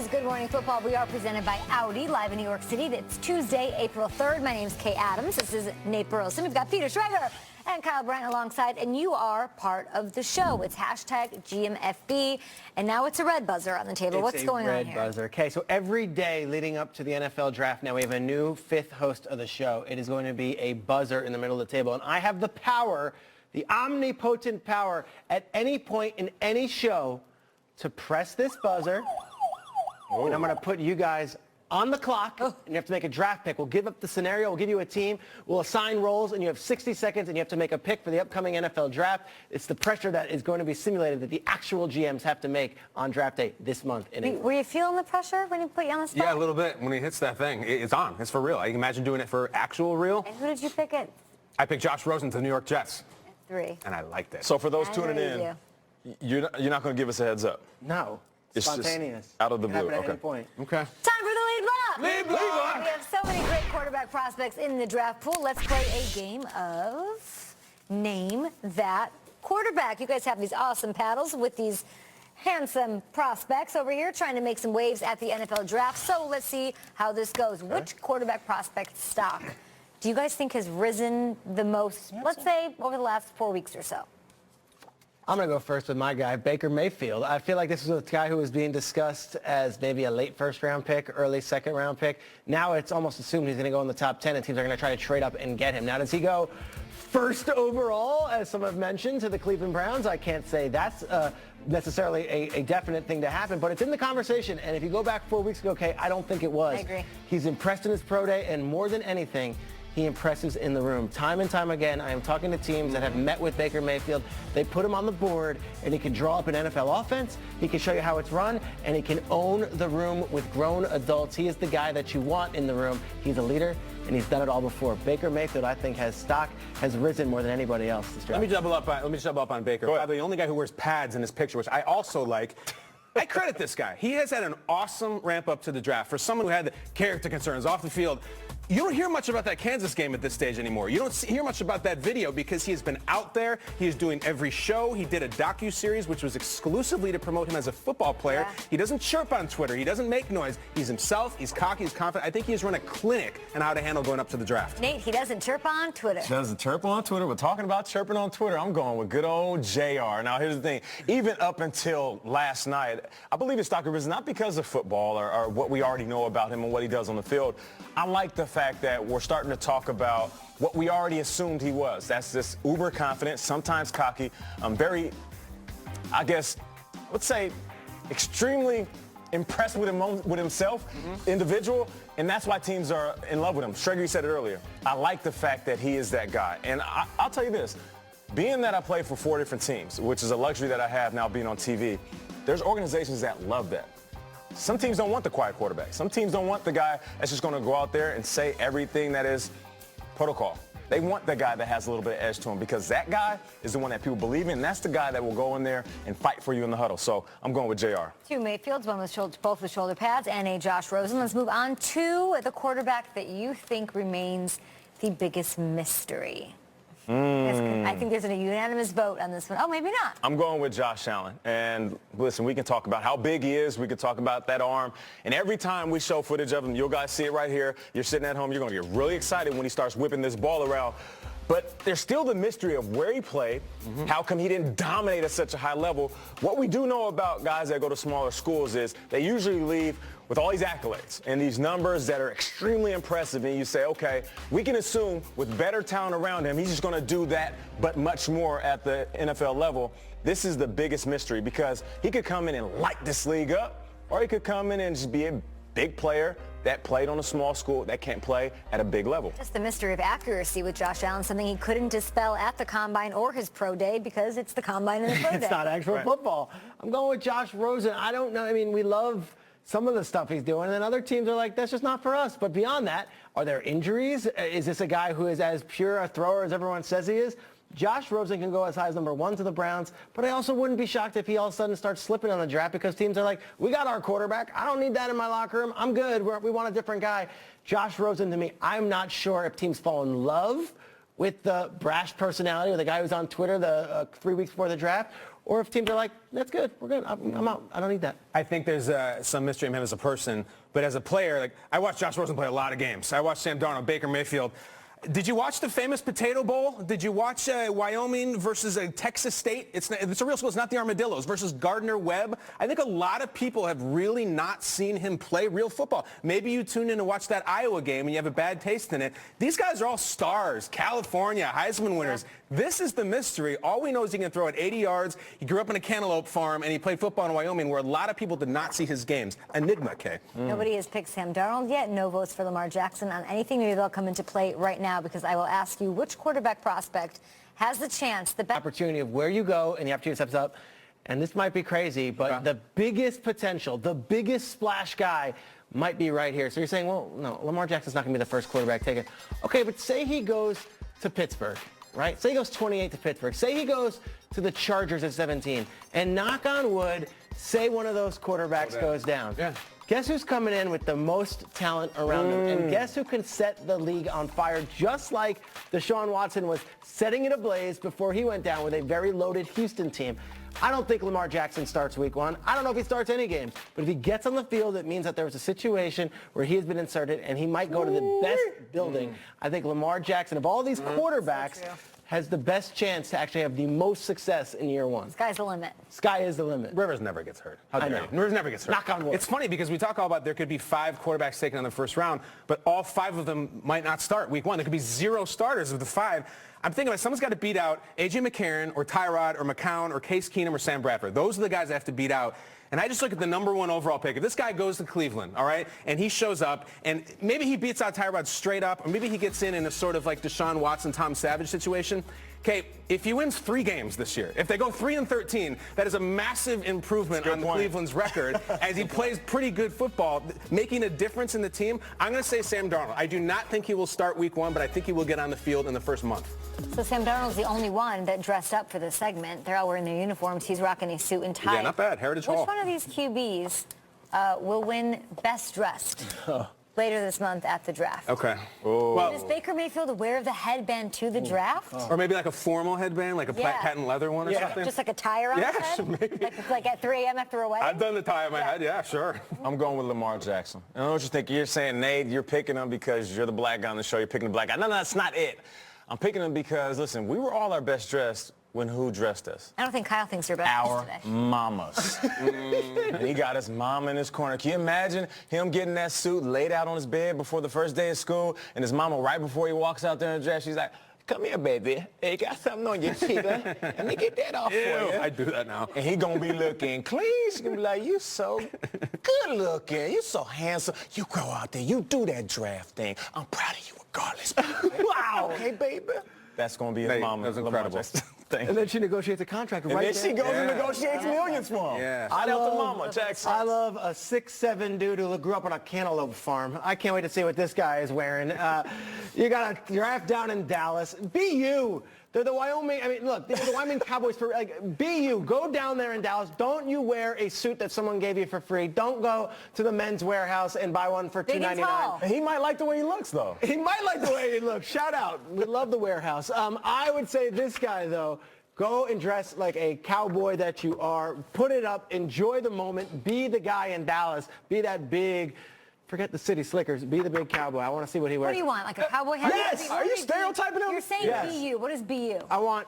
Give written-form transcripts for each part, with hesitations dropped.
is Good Morning Football. We are presented by Audi, live in New York City. It's Tuesday, April 3rd. My name's Kay Adams. This is Nate Burleson. We've got Peter Schrager and Kyle Bryant alongside, and you are part of the show. It's hashtag GMFB, and now it's a red buzzer on the table. What's going on here? It's a red buzzer. Okay, so every day leading up to the NFL draft, now we have a new fifth host of the show. It is going to be a buzzer in the middle of the table, and I have the power, the omnipotent power, at any point in any show to press this buzzer, and I'm going to put you guys on the clock, and you have to make a draft pick. We'll give up the scenario, we'll give you a team, we'll assign roles, and you have 60 seconds, and you have to make a pick for the upcoming NFL draft. It's the pressure that is going to be simulated that the actual GMs have to make on draft day this month. Were you feeling the pressure when he put you on the spot? Yeah, a little bit. When he hits that thing, it's on. It's for real. I can imagine doing it for actual real. And who did you pick it? I picked Josh Rosen to the New York Jets. 3. And I liked it. So for those I tuning know in, you're not going to give us a heads up. No. It's Spontaneous. just out of the It can blue. happen at Okay. any point. Okay. Time for the lead block. Lead block. We have so many great quarterback prospects in the draft pool. Let's play a game of Name That Quarterback. You guys have these awesome paddles with these handsome prospects over here trying to make some waves at the NFL draft. So let's see how this goes. Okay. Which quarterback prospect stock do you guys think has risen the most, let's say, over the last 4 weeks or so? I'm going to go first with my guy, Baker Mayfield. I feel like this was a guy who was being discussed as maybe a late first-round pick, early second-round pick. Now it's almost assumed he's going to go in the top 10, and teams are going to try to trade up and get him. Now, does he go first overall, as some have mentioned, to the Cleveland Browns? I can't say that's necessarily a definite thing to happen, but it's in the conversation. And if you go back 4 weeks ago, Kay, I don't think it was. I agree. He's impressed in his pro day, and more than anything, he impresses in the room. Time and time again, I am talking to teams that have met with Baker Mayfield. They put him on the board, and he can draw up an NFL offense. He can show you how it's run, and he can own the room with grown adults. He is the guy that you want in the room. He's a leader, and he's done it all before. Baker Mayfield, I think, has risen more than anybody else this draft. Let me double up on Baker. Probably the only guy who wears pads in his picture, which I also like. I credit this guy. He has had an awesome ramp up to the draft. For someone who had the character concerns off the field, you don't hear much about that Kansas game at this stage anymore. You don't hear much about that video because he has been out there. He is doing every show. He did a docu-series which was exclusively to promote him as a football player. Yeah. He doesn't chirp on Twitter. He doesn't make noise. He's himself. He's cocky. He's confident. I think he has run a clinic on how to handle going up to the draft. Nate, he doesn't chirp on Twitter. Doesn't chirp on Twitter. We're talking about chirping on Twitter. I'm going with good old JR. Now, here's the thing. Even up until last night, I believe his stock has risen not because of football or what we already know about him and what he does on the field. I like the fact that we're starting to talk about what we already assumed he was. That's this uber confident, sometimes cocky, very, I guess, let's say, extremely impressed with himself, individual, and that's why teams are in love with him. Schrager said it earlier. I like the fact that he is that guy. And I'll tell you this, being that I play for 4 different teams, which is a luxury that I have now being on TV, there's organizations that love that. Some teams don't want the quiet quarterback. Some teams don't want the guy that's just going to go out there and say everything that is protocol. They want the guy that has a little bit of edge to him because that guy is the one that people believe in. And that's the guy that will go in there and fight for you in the huddle. So I'm going with JR. 2 Mayfields, one with both with shoulder pads, and a Josh Rosen. Let's move on to the quarterback that you think remains the biggest mystery. I think there's a unanimous vote on this one. Oh, maybe not. I'm going with Josh Allen. And listen, we can talk about how big he is. We can talk about that arm. And every time we show footage of him, you guys see it right here. You're sitting at home. You're going to get really excited when he starts whipping this ball around. But there's still the mystery of where he played. How come he didn't dominate at such a high level? What we do know about guys that go to smaller schools is they usually leave with all these accolades and these numbers that are extremely impressive. And you say, okay, we can assume with better talent around him, he's just going to do that, but much more at the NFL level. This is the biggest mystery because he could come in and light this league up, or he could come in and just be a big player that played on a small school that can't play at a big level. Just the mystery of accuracy with Josh Allen, something he couldn't dispel at the Combine or his pro day because it's the Combine and the pro day. It's not actual football. I'm going with Josh Rosen. I don't know. I mean, we love some of the stuff he's doing, and then other teams are like, that's just not for us. But beyond that, are there injuries? Is this a guy who is as pure a thrower as everyone says he is? Josh Rosen can go as high as number 1 to the Browns, but I also wouldn't be shocked if he all of a sudden starts slipping on the draft because teams are like, we got our quarterback. I don't need that in my locker room. I'm good. We want a different guy. Josh Rosen, to me, I'm not sure if teams fall in love with the brash personality or the guy who's on Twitter 3 weeks before the draft, or if teams are like, that's good, we're good, I'm out, I don't need that. I think there's some mystery in him as a person, but as a player, like I watched Josh Rosen play a lot of games. I watched Sam Darnold, Baker Mayfield. Did you watch the famous Potato Bowl? Did you watch Wyoming versus Texas State? It's a real school. It's not the Armadillos versus Gardner-Webb. I think a lot of people have really not seen him play real football. Maybe you tuned in to watch that Iowa game and you have a bad taste in it. These guys are all stars. California, Heisman winners. This is the mystery. All we know is he can throw it 80 yards. He grew up in a cantaloupe farm, and he played football in Wyoming, where a lot of people did not see his games. Enigma, Kay. Nobody has picked Sam Darnold yet. No votes for Lamar Jackson on anything. Maybe they'll come into play right now, because I will ask you which quarterback prospect has the chance, the best Opportunity of where you go and the opportunity steps up. And this might be crazy, but the biggest potential, the biggest splash guy might be right here. So you're saying, well, no, Lamar Jackson's not going to be the first quarterback taken. Okay, but say he goes to Pittsburgh, right? Say he goes 28 to Pittsburgh. Say he goes to the Chargers at 17. And knock on wood, say one of those quarterbacks goes down. Yeah. Guess who's coming in with the most talent around him? And guess who can set the league on fire, just like Deshaun Watson was setting it ablaze before he went down with a very loaded Houston team. I don't think Lamar Jackson starts week 1. I don't know if he starts any game. But if he gets on the field, it means that there was a situation where he has been inserted and he might go to the best building. I think Lamar Jackson, of all these quarterbacks, has the best chance to actually have the most success in year 1. Sky's the limit. Sky is the limit. Rivers never gets hurt. How I dare know. you? Rivers never gets hurt. Knock on wood. It's funny because we talk all about there could be 5 quarterbacks taken in the first round, but all 5 of them might not start week 1. There could be 0 starters of the 5. I'm thinking about someone's got to beat out A.J. McCarron or Tyrod or McCown or Case Keenum or Sam Bradford. Those are the guys that have to beat out. And I just look at the number 1 overall pick. If this guy goes to Cleveland, all right, and he shows up, and maybe he beats out Tyrod straight up, or maybe he gets in a sort of like Deshaun Watson, Tom Savage situation. Okay, if he wins 3 games this year, if they go 3-13, that is a massive improvement on Cleveland's record as he plays pretty good football, making a difference in the team. I'm going to say Sam Darnold. I do not think he will start week 1, but I think he will get on the field in the first month. So Sam Darnold's the only one that dressed up for this segment. They're all wearing their uniforms. He's rocking a suit and tie. Yeah, not bad. Heritage Hall. Which one of these QBs will win Best Dressed later this month at the draft? Okay. Is Baker Mayfield wear the headband to the draft? Or maybe like a formal headband, like a patent leather one or something. Just like a tie around his head? Maybe. Like at 3 a.m. after a wedding? I've done the tie on my head, yeah, sure. I'm going with Lamar Jackson. I don't know what you think. You're saying, Nate, you're picking him because you're the black guy on the show. You're picking the black guy. No, that's not it. I'm picking him because, listen, we were all our best dressed when who dressed us? I don't think Kyle thinks you're best Our today. mamas. And he got his mama in his corner. Can you imagine him getting that suit laid out on his bed before the first day of school, and his mama right before he walks out there in dress, she's like, come here, baby. Hey, you got something on your cheek, huh? Let me get that off for you. I do that now. And he gonna be looking clean. She's gonna be like, you so good looking. You so handsome. You go out there. You do that draft thing. I'm proud of you regardless. Wow. Hey, baby. That's gonna be his mama. That was incredible. And then she negotiates a contract and right then there. she goes and negotiates millions for him. Yeah. Shout out to Mama Jackson. I love a 6'7" dude who grew up on a cantaloupe farm. I can't wait to see what this guy is wearing. You got a draft down in Dallas. Be you. They're the Wyoming. I mean, look, they're the Wyoming Cowboys. Be you. Go down there in Dallas. Don't you wear a suit that someone gave you for free. Don't go to the Men's Warehouse and buy one for $2.99. He might like the way he looks, though. He might like the way he looks. Shout out. We love the Warehouse. I would say this guy, though, go and dress like a cowboy that you are. Put it up. Enjoy the moment. Be the guy in Dallas. Be that big, forget the city slickers. Be the big cowboy. I want to see what he wears. What do you want? Like a cowboy hat? Yes! What Are you is stereotyping him? You're saying Yes. be you. What is be you? I want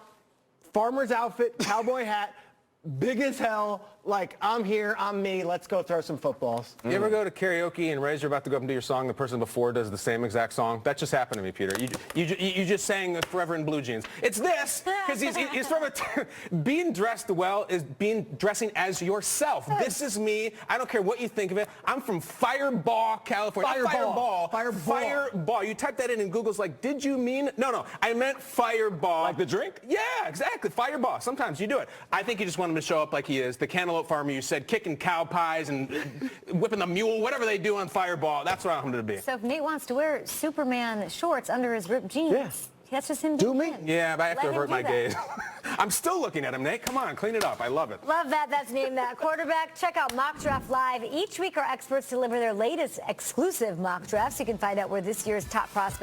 farmer's outfit, cowboy hat, big as hell, like I'm here, I'm me, let's go throw some footballs. You ever go to karaoke and Ray's, you're about to go up and do your song, the person before does the same exact song? That just happened to me, Peter. You just sang Forever in Blue Jeans. It's this, because he's from being dressed well is dressing as yourself. This is me. I don't care what you think of it. I'm from Fireball, California. Fireball. You type that in Google's like, did you mean? No, I meant Fireball. Like the drink? Yeah, exactly. Fireball. Sometimes you do it. I think you just want him to show up like he is. The cantaloupe farmer you said, kicking cow pies and whipping the mule, whatever they do on Fireball. That's what I want him to be. So if Nate wants to wear Superman shorts under his ripped jeans, that's just him doing him. Yeah, but I have to Let him avert do my that. gaze. I'm still looking at him, Nate. Come on, clean it up. I love it. Love that. That's Name That Quarterback. Check out Mock Draft Live. Each week, our experts deliver their latest exclusive mock drafts. You can find out where this year's top prospects